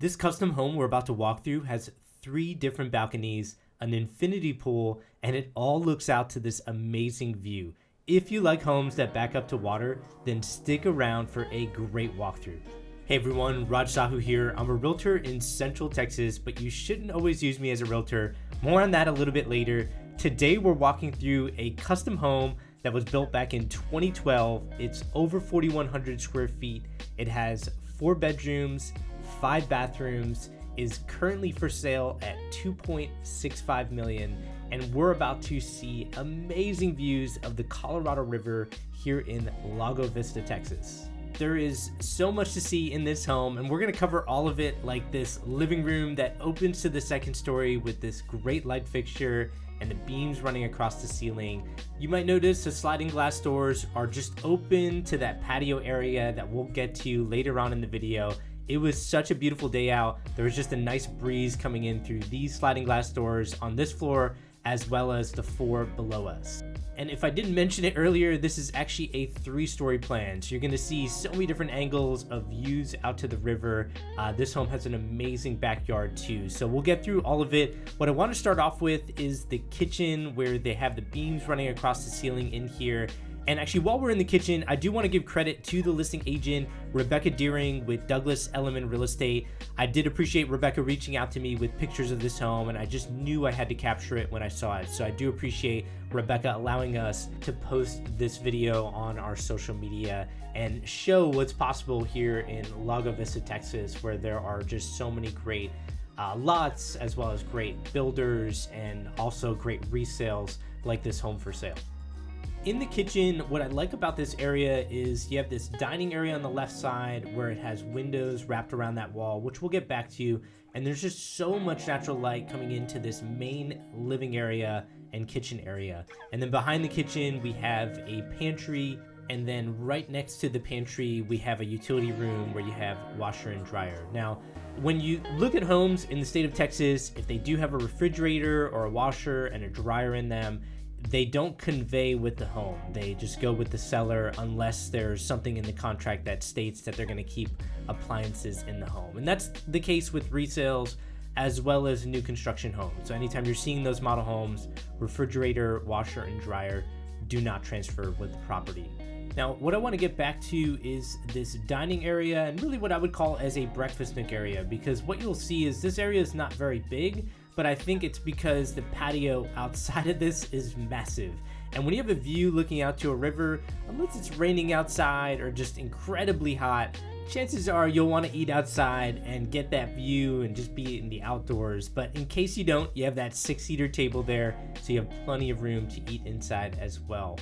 This custom home we're about to walk through has 3 different balconies, an infinity pool, and it all looks out to this amazing view. If you like homes that back up to water, then stick around for a great walkthrough. Hey everyone, Raj Sahu here. I'm a realtor in Central Texas, but you shouldn't always use me as a realtor. More on that a little bit later. Today we're walking through a custom home that was built back in 2012. It's over 4,100 square feet. It has 4 bedrooms, 5 bathrooms, is currently for sale at $2.65 million, and we're about to see amazing views of the Colorado River here in Lago Vista, Texas. There is so much to see in this home, and we're going to cover all of it, like this living room that opens to the second story with this great light fixture and the beams running across the ceiling. You might notice the sliding glass doors are just open to that patio area that we'll get to later on in the video. It was such a beautiful day out. There was just a nice breeze coming in through these sliding glass doors on this floor, as well as the 4 below us. And if I didn't mention it earlier, this is actually a 3-story plan. So you're gonna see so many different angles of views out to the river. This home has an amazing backyard too. So we'll get through all of it. What I wanna start off with is the kitchen, where they have the beams running across the ceiling in here. And actually, while we're in the kitchen, I do want to give credit to the listing agent, Rebecca Deering with Douglas Elliman Real Estate. I did appreciate Rebecca reaching out to me with pictures of this home, and I just knew I had to capture it when I saw it. So I do appreciate Rebecca allowing us to post this video on our social media and show what's possible here in Lago Vista, Texas, where there are just so many great lots, as well as great builders and also great resales like this home for sale. In the kitchen, what I like about this area is you have this dining area on the left side where it has windows wrapped around that wall, which we'll get back to, and there's just so much natural light coming into this main living area and kitchen area. And then behind the kitchen, we have a pantry, and then right next to the pantry, we have a utility room where you have washer and dryer. Now, when you look at homes in the state of Texas, if they do have a refrigerator or a washer and a dryer in them, they don't convey with the home. They just go with the seller unless there's something in the contract that states that they're going to keep appliances in the home. And that's the case with resales as well as new construction homes. So anytime you're seeing those model homes, refrigerator, washer, and dryer do not transfer with the property. Now, what I want to get back to is this dining area, and really what I would call as a breakfast nook area, because what you'll see is this area is not very big, but I think it's because the patio outside of this is massive. And when you have a view looking out to a river, unless it's raining outside or just incredibly hot, chances are you'll want to eat outside and get that view and just be in the outdoors. But in case you don't, you have that 6-seater table there, so you have plenty of room to eat inside as well.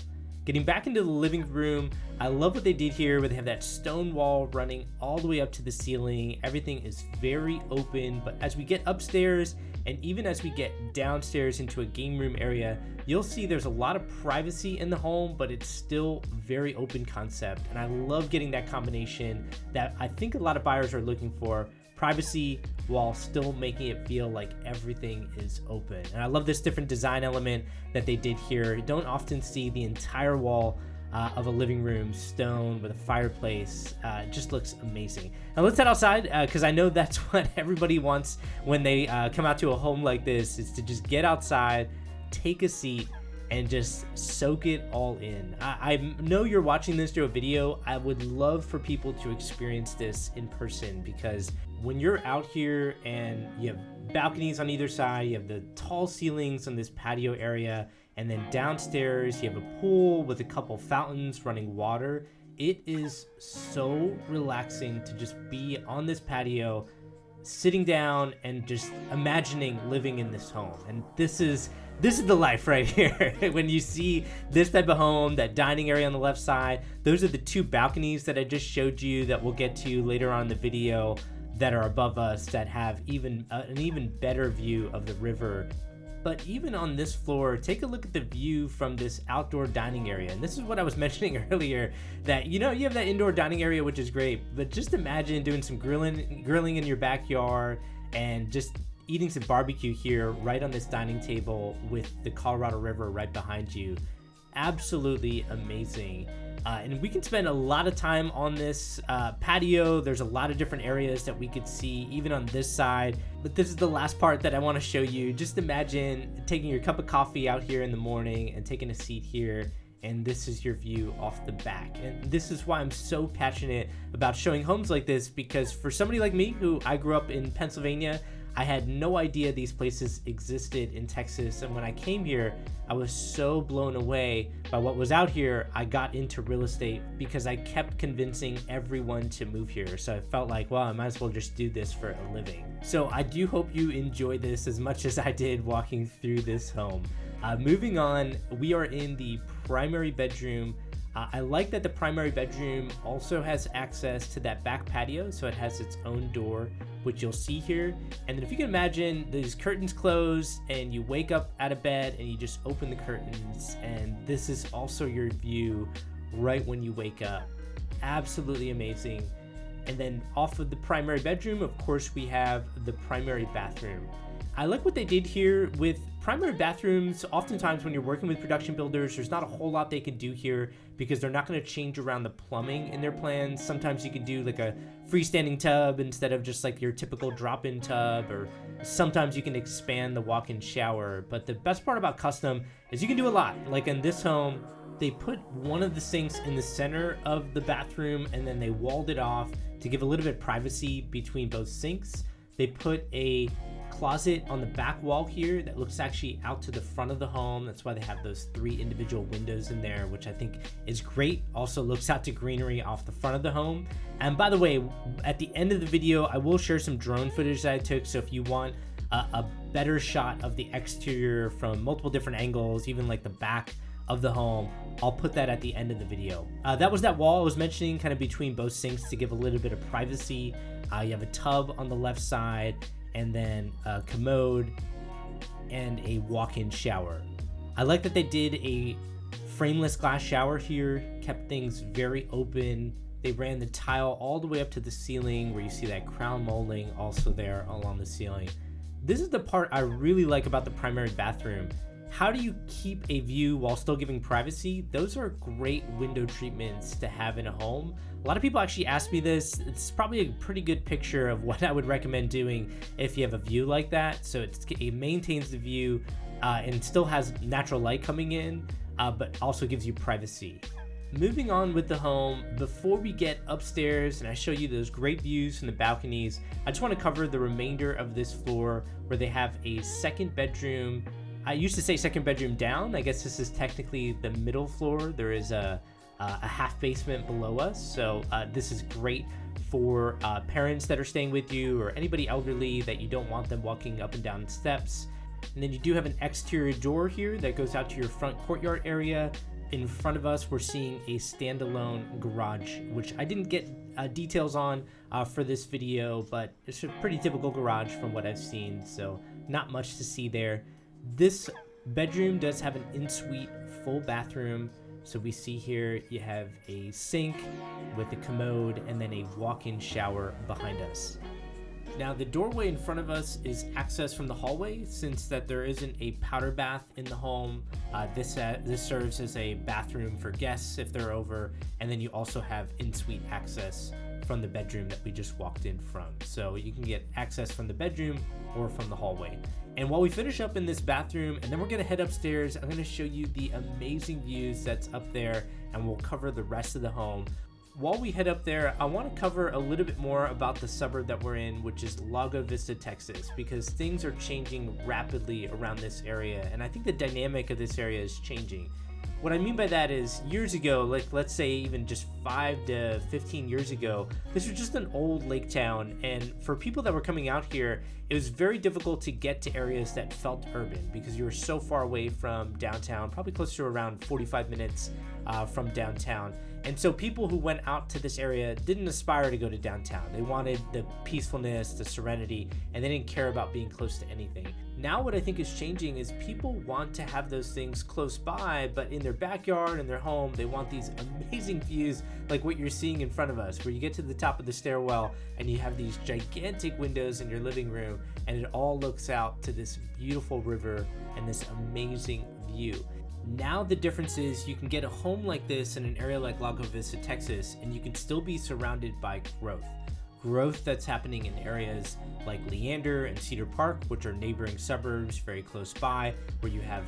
Getting back into the living room, I love what they did here, where they have that stone wall running all the way up to the ceiling. Everything is very open, but as we get upstairs and even as we get downstairs into a game room area, you'll see there's a lot of privacy in the home, but it's still very open concept. And I love getting that combination that I think a lot of buyers are looking for. Privacy while still making it feel like everything is open. And I love this different design element that they did here. You don't often see the entire wall of a living room stone with a fireplace. It just looks amazing. Now let's head outside, because I know that's what everybody wants when they come out to a home like this, is to just get outside, take a seat, and just soak it all in. I know you're watching this through a video. I would love for people to experience this in person, because when you're out here and you have balconies on either side, you have the tall ceilings on this patio area, and then downstairs you have a pool with a couple fountains running water. It is so relaxing to just be on this patio, sitting down and just imagining living in this home. And this is the life right here. When you see this type of home, that dining area on the left side, those are the 2 balconies that I just showed you that we'll get to later on in the video that are above us, that have an even better view of the river. But even on this floor, take a look at the view from this outdoor dining area. And this is what I was mentioning earlier, that you have that indoor dining area, which is great, but just imagine doing some grilling in your backyard and just eating some barbecue here right on this dining table with the Colorado River right behind you. Absolutely amazing. And we can spend a lot of time on this patio. There's a lot of different areas that we could see, even on this side. But this is the last part that I want to show you. Just imagine taking your cup of coffee out here in the morning and taking a seat here, and this is your view off the back. And this is why I'm so passionate about showing homes like this, because for somebody like me, who I grew up in Pennsylvania, I had no idea these places existed in Texas. And when I came here, I was so blown away by what was out here. I got into real estate because I kept convincing everyone to move here. So I felt like, well, I might as well just do this for a living. So I do hope you enjoy this as much as I did walking through this home. Moving on, we are in the primary bedroom. I like that the primary bedroom also has access to that back patio, so it has its own door, which you'll see here. And then if you can imagine, these curtains close and you wake up out of bed and you just open the curtains, and this is also your view right when you wake up. Absolutely amazing. And then off of the primary bedroom, of course, we have the primary bathroom. I like what they did here with primary bathrooms. Oftentimes when you're working with production builders, there's not a whole lot they can do here because they're not going to change around the plumbing in their plans. Sometimes you can do like a freestanding tub instead of just like your typical drop-in tub, or sometimes you can expand the walk-in shower. But the best part about custom is you can do a lot. Like in this home, they put one of the sinks in the center of the bathroom and then they walled it off to give a little bit of privacy between both sinks. They put a closet on the back wall here that looks actually out to the front of the home. That's why they have those 3 individual windows in there, which I think is great. Also looks out to greenery off the front of the home. And by the way, at the end of the video, I will share some drone footage that I took. So if you want a better shot of the exterior from multiple different angles, even like the back of the home, I'll put that at the end of the video. That was that wall I was mentioning, kind of between both sinks to give a little bit of privacy. You have a tub on the left side, and then a commode and a walk-in shower. I like that they did a frameless glass shower here, kept things very open. They ran the tile all the way up to the ceiling where you see that crown molding also there along the ceiling. This is the part I really like about the primary bathroom. How do you keep a view while still giving privacy? Those are great window treatments to have in a home. A lot of people actually ask me this. It's probably a pretty good picture of what I would recommend doing if you have a view like that. So it maintains the view and still has natural light coming in, but also gives you privacy. Moving on with the home, before we get upstairs and I show you those great views from the balconies, I just want to cover the remainder of this floor where they have a second bedroom. I used to say second bedroom down. I guess this is technically the middle floor. There is a half basement below us. So this is great for parents that are staying with you or anybody elderly that you don't want them walking up and down steps. And then you do have an exterior door here that goes out to your front courtyard area. In front of us, we're seeing a standalone garage, which I didn't get details on for this video, but it's a pretty typical garage from what I've seen. So not much to see there. This bedroom does have an in-suite full bathroom. So we see here you have a sink with a commode and then a walk-in shower behind us. Now the doorway in front of us is access from the hallway, since that there isn't a powder bath in the home. This serves as a bathroom for guests if they're over, and then you also have in-suite access from the bedroom that we just walked in from. So you can get access from the bedroom or from the hallway. And while we finish up in this bathroom, and then we're gonna head upstairs, I'm gonna show you the amazing views that's up there, and we'll cover the rest of the home. While we head up there, I want to cover a little bit more about the suburb that we're in, which is Lago Vista, Texas, because things are changing rapidly around this area, and I think the dynamic of this area is changing. What I mean by that is, years ago, like let's say even just 5 to 15 years ago, this was just an old lake town, and for people that were coming out here, it was very difficult to get to areas that felt urban because you were so far away from downtown, probably close to around 45 minutes from downtown. And so people who went out to this area didn't aspire to go to downtown. They wanted the peacefulness, the serenity, and they didn't care about being close to anything. Now what I think is changing is people want to have those things close by, but in their backyard, in their home, they want these amazing views like what you're seeing in front of us, where you get to the top of the stairwell and you have these gigantic windows in your living room, and it all looks out to this beautiful river and this amazing view. Now the difference is you can get a home like this in an area like Lago Vista, Texas, and you can still be surrounded by growth that's happening in areas like Leander and Cedar Park, which are neighboring suburbs very close by, where you have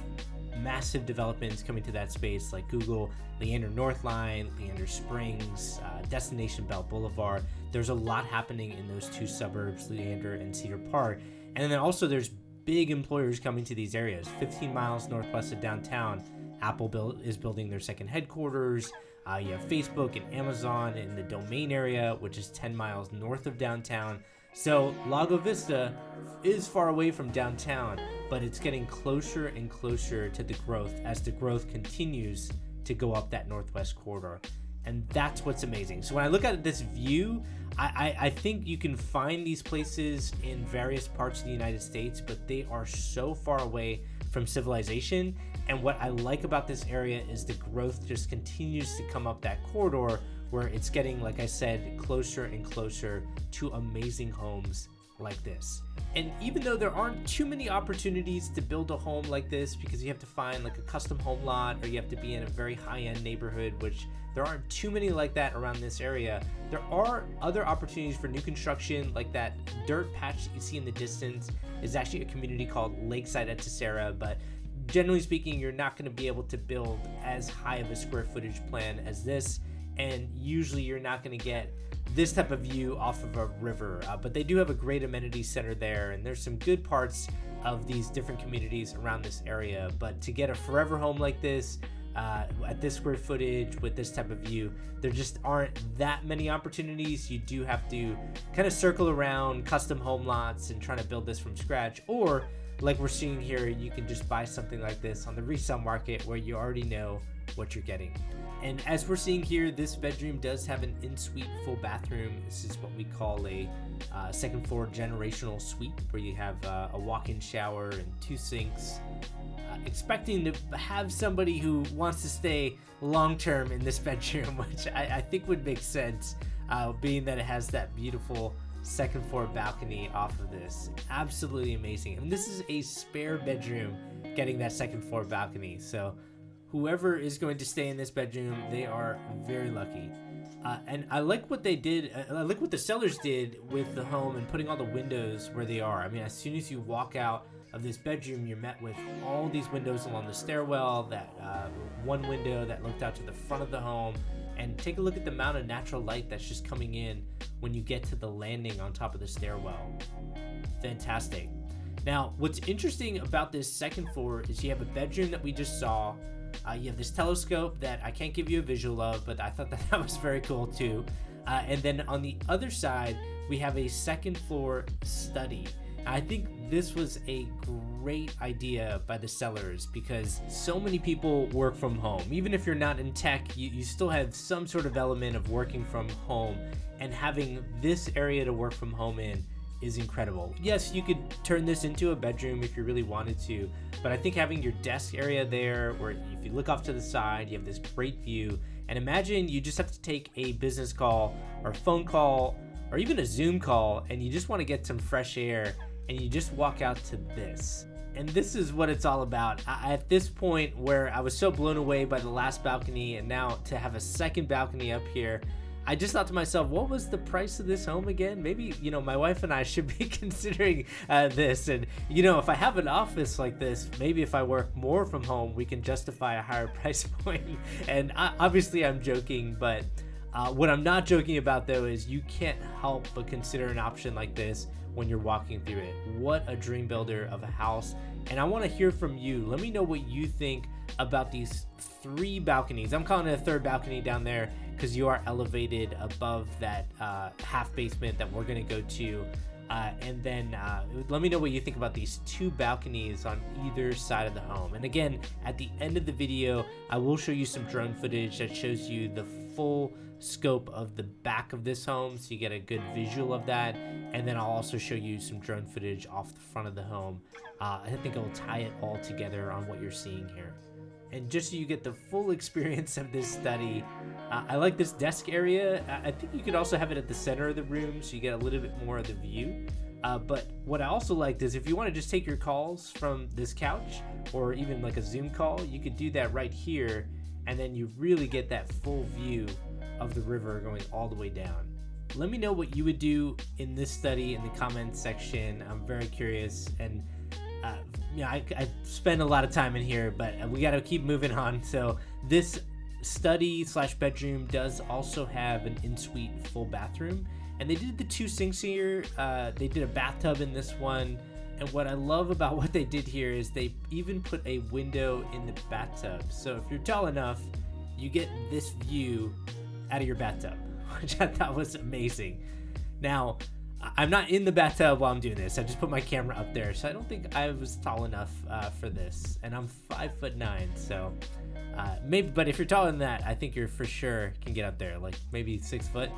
massive developments coming to that space like Google, Leander Northline, Leander Springs, Destination Bell Boulevard. There's a lot happening in those two suburbs, Leander and Cedar Park. And then also there's big employers coming to these areas. 15 miles northwest of downtown, Apple is building their second headquarters. You have Facebook and Amazon in the Domain area, which is 10 miles north of downtown. So Lago Vista is far away from downtown, but it's getting closer and closer to the growth as the growth continues to go up that northwest corridor. And that's what's amazing. So when I look at this view, I think you can find these places in various parts of the United States, but they are so far away from civilization. And what I like about this area is the growth just continues to come up that corridor where it's getting, like I said, closer and closer to amazing homes like this. And even though there aren't too many opportunities to build a home like this, because you have to find like a custom home lot, or you have to be in a very high-end neighborhood, which there aren't too many like that around this area, there are other opportunities for new construction. Like that dirt patch that you see in the distance is actually a community called Lakeside at Tessera, but generally speaking, you're not going to be able to build as high of a square footage plan as this, and usually you're not going to get this type of view off of a river, but they do have a great amenity center there, and there's some good parts of these different communities around this area. But to get a forever home like this, at this square footage with this type of view, there just aren't that many opportunities. You do have to kind of circle around custom home lots and trying to build this from scratch, or like we're seeing here, you can just buy something like this on the resale market where you already know what you're getting. And as we're seeing here, this bedroom does have an in-suite full bathroom. This is what we call a second floor generational suite, where you have a walk-in shower and 2 sinks. Expecting to have somebody who wants to stay long-term in this bedroom, which I think would make sense, being that it has that beautiful second floor balcony off of this. Absolutely amazing. And this is a spare bedroom getting that second floor balcony. So whoever is going to stay in this bedroom, they are very lucky. And I like what they did. I like what the sellers did with the home and putting all the windows where they are. I mean, as soon as you walk out of this bedroom, you're met with all these windows along the stairwell, that one window that looked out to the front of the home. And take a look at the amount of natural light that's just coming in when you get to the landing on top of the stairwell. Fantastic. Now, what's interesting about this second floor is you have a bedroom that we just saw. You have this telescope that I can't give you a visual of, but I thought that was very cool too. And then on the other side, we have a second floor study. I think this was a great idea by the sellers, because so many people work from home. Even if you're not in tech, you still have some sort of element of working from home, and having this area to work from home in is incredible. Yes, you could turn this into a bedroom if you really wanted to, but I think having your desk area there, where if you look off to the side, you have this great view. And imagine you just have to take a business call or a phone call or even a Zoom call, and you just want to get some fresh air, and you just walk out to this. And this is what it's all about. At this point, where I was so blown away by the last balcony, and now to have a second balcony up here, I just thought to myself, what was the price of this home again? Maybe, my wife and I should be considering this. And, if I have an office like this, maybe if I work more from home, we can justify a higher price point. And obviously I'm joking, but what I'm not joking about, though, is you can't help but consider an option like this when you're walking through it. What a dream builder of a house. And I want to hear from you. Let me know what you think about these 3 balconies. I'm calling it a third balcony down there because you are elevated above that half basement that we're going to go to. And then let me know what you think about these 2 balconies on either side of the home. And again, at the end of the video, I will show you some drone footage that shows you the full scope of the back of this home, so you get a good visual of that. And then I'll also show you some drone footage off the front of the home. I think it will tie it all together on what you're seeing here. And just so you get the full experience of this study, I like this desk area. I think you could also have it at the center of the room, so you get a little bit more of the view. But what I also liked is if you want to just take your calls from this couch, or even like a Zoom call, you could do that right here, and then you really get that full view of the river going all the way down. Let me know what you would do in this study in the comments section. I'm very curious, and I spend a lot of time in here, but we got to keep moving on. So this study / bedroom does also have an in-suite full bathroom, and they did the 2 sinks here. They did a bathtub in this one, and what I love about what they did here is they even put a window in the bathtub. So if you're tall enough, you get this view out of your bathtub, which I thought was amazing. Now, I'm not in the bathtub while I'm doing this. I just put my camera up there, so I don't think I was tall enough for this. And I'm 5'9", so maybe. But if you're taller than that, I think you're for sure can get up there, like maybe 6 foot.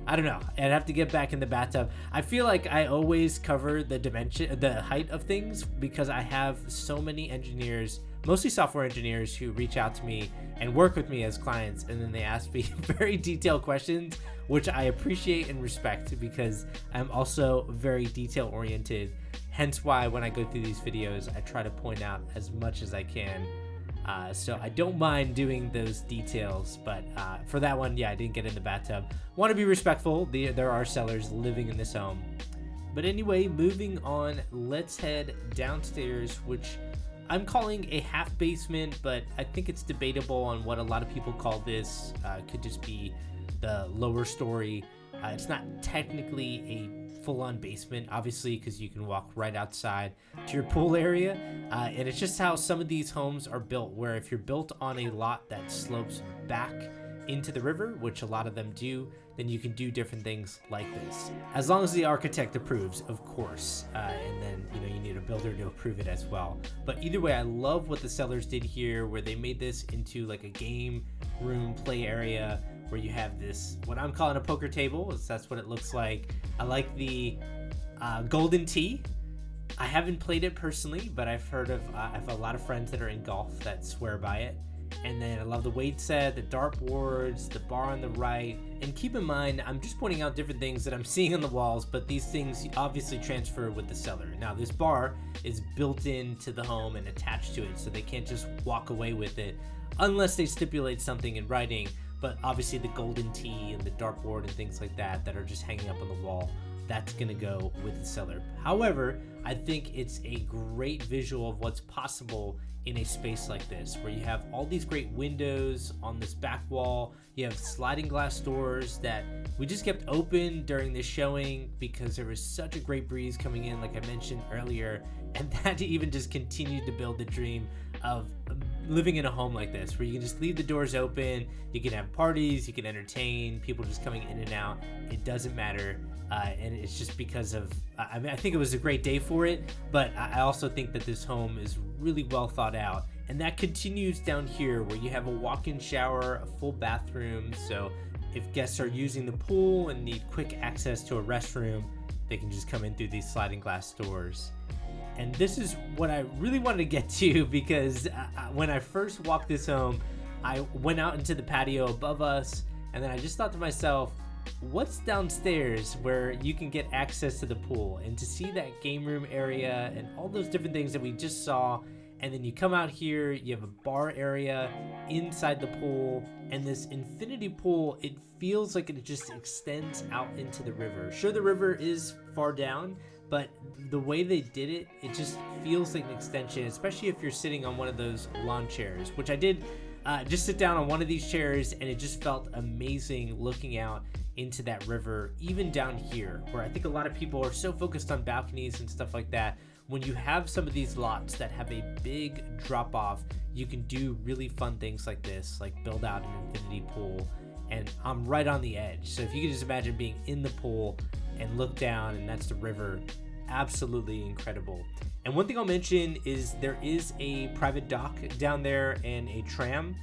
I don't know. I'd have to get back in the bathtub. I feel like I always cover the height of things, because I have so many engineers, mostly software engineers, who reach out to me and work with me as clients, and then they ask me very detailed questions, which I appreciate and respect, because I'm also very detail oriented. Hence why when I go through these videos, I try to point out as much as I can. So I don't mind doing those details, but for that one, yeah, I didn't get in the bathtub. Want to be respectful. There are sellers living in this home. But anyway, moving on, let's head downstairs, which I'm calling a half basement, but I think it's debatable on what a lot of people call this. Could just be the lower story. It's not technically a full-on basement, obviously, because you can walk right outside to your pool area. And it's just how some of these homes are built, where if you're built on a lot that slopes back into the river, which a lot of them do, then you can do different things like this, as long as the architect approves, of course. And then you need a builder to approve it as well. But either way, I love what the sellers did here, where they made this into like a game room play area, where you have this, what I'm calling a poker table. That's what it looks like. I like the golden tee. I haven't played it personally, but I've heard of, I have a lot of friends that are in golf that swear by it. And then I love the weight set, the dartboards, the bar on the right. And keep in mind, I'm just pointing out different things that I'm seeing on the walls, but these things obviously transfer with the seller. Now, this bar is built into the home and attached to it, so they can't just walk away with it unless they stipulate something in writing. But obviously the golden tee and the dartboard and things like that are just hanging up on the wall, that's gonna go with the seller. However, I think it's a great visual of what's possible in a space like this, where you have all these great windows on this back wall. You have sliding glass doors that we just kept open during this showing because there was such a great breeze coming in, like I mentioned earlier, and that even just continued to build the dream of living in a home like this, where you can just leave the doors open, you can have parties, you can entertain, people just coming in and out. It doesn't matter. And it's just because of, I think it was a great day for it, but I also think that this home is really well thought out. And that continues down here, where you have a walk-in shower, a full bathroom. So if guests are using the pool and need quick access to a restroom, they can just come in through these sliding glass doors. And this is what I really wanted to get to, because when I first walked this home, I went out into the patio above us, and then I just thought to myself, what's downstairs where you can get access to the pool and to see that game room area and all those different things that we just saw. And then you come out here, you have a bar area inside the pool, and this infinity pool, it feels like it just extends out into the river. Sure, the river is far down, but the way they did it, it just feels like an extension, especially if you're sitting on one of those lawn chairs, which I did just sit down on one of these chairs, and it just felt amazing looking out into that river, even down here, where I think a lot of people are so focused on balconies and stuff like that. When you have some of these lots that have a big drop off, you can do really fun things like this, like build out an infinity pool. And I'm right on the edge, so if you can just imagine being in the pool and look down, and that's the river, absolutely incredible. And one thing I'll mention is there is a private dock down there and a tram.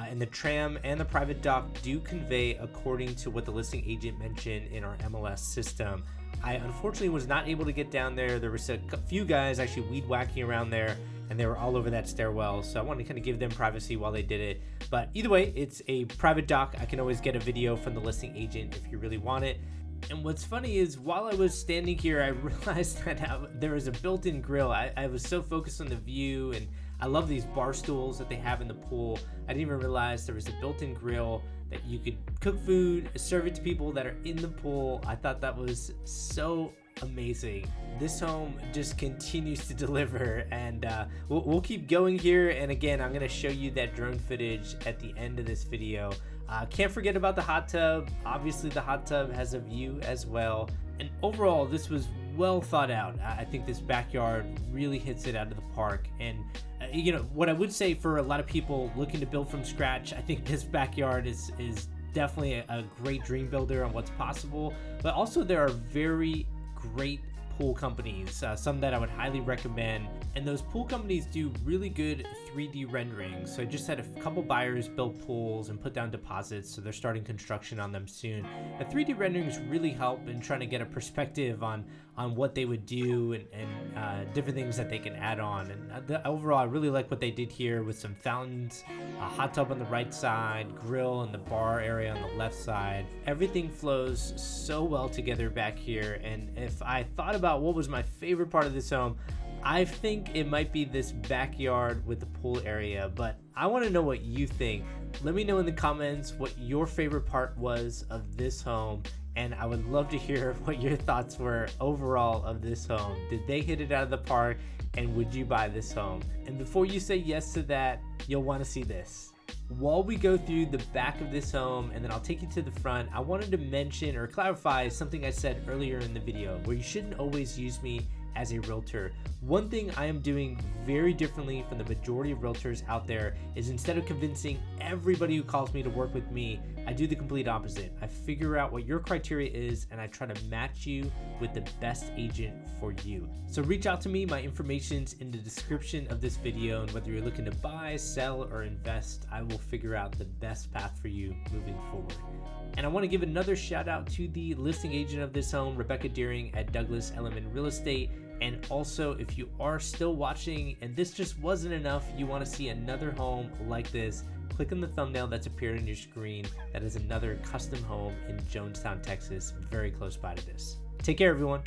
And the tram and the private dock do convey according to what the listing agent mentioned in our MLS system. I unfortunately was not able to get down there. There was a few guys actually weed whacking around there, and they were all over that stairwell, so I wanted to kind of give them privacy while they did it. But either way, it's a private dock. I can always get a video from the listing agent if you really want it. And what's funny is while I was standing here, I realized that there was a built-in grill. I was so focused on the view, and I love these bar stools that they have in the pool. I didn't even realize there was a built-in grill that you could cook food, serve it to people that are in the pool. I thought that was so amazing. This home just continues to deliver, and we'll keep going here. And again, I'm going to show you that drone footage at the end of this video. Can't forget about the hot tub. Obviously the hot tub has a view as well, and overall this was well thought out. I think this backyard really hits it out of the park. And you know what I would say, for a lot of people looking to build from scratch, I think this backyard is definitely a great dream builder on what's possible. But also there are very great pool companies, some that I would highly recommend, and those pool companies do really good 3D renderings. So I just had a couple buyers build pools and put down deposits, so they're starting construction on them soon. The 3D renderings really help in trying to get a perspective on what they would do, and different things that they can add on. And overall, I really like what they did here with some fountains, a hot tub on the right side, grill in the bar area on the left side. Everything flows so well together back here. And if I thought about what was my favorite part of this home, I think it might be this backyard with the pool area, but I want to know what you think. Let me know in the comments what your favorite part was of this home, and I would love to hear what your thoughts were overall of this home. Did they hit it out of the park, and would you buy this home? And before you say yes to that, you'll want to see this. While we go through the back of this home and then I'll take you to the front, I wanted to mention or clarify something I said earlier in the video, where you shouldn't always use me as a realtor. One thing I am doing very differently from the majority of realtors out there is, instead of convincing everybody who calls me to work with me, I do the complete opposite. I figure out what your criteria is, and I try to match you with the best agent for you. So reach out to me. My information's in the description of this video, and whether you're looking to buy, sell, or invest, I will figure out the best path for you moving forward. And I want to give another shout out to the listing agent of this home, Rebecca Deering at Douglas Elliman Real Estate. And also, if you are still watching and this just wasn't enough, you want to see another home like this, click on the thumbnail that's appeared on your screen. That is another custom home in Jonestown, Texas, very close by to this. Take care, everyone.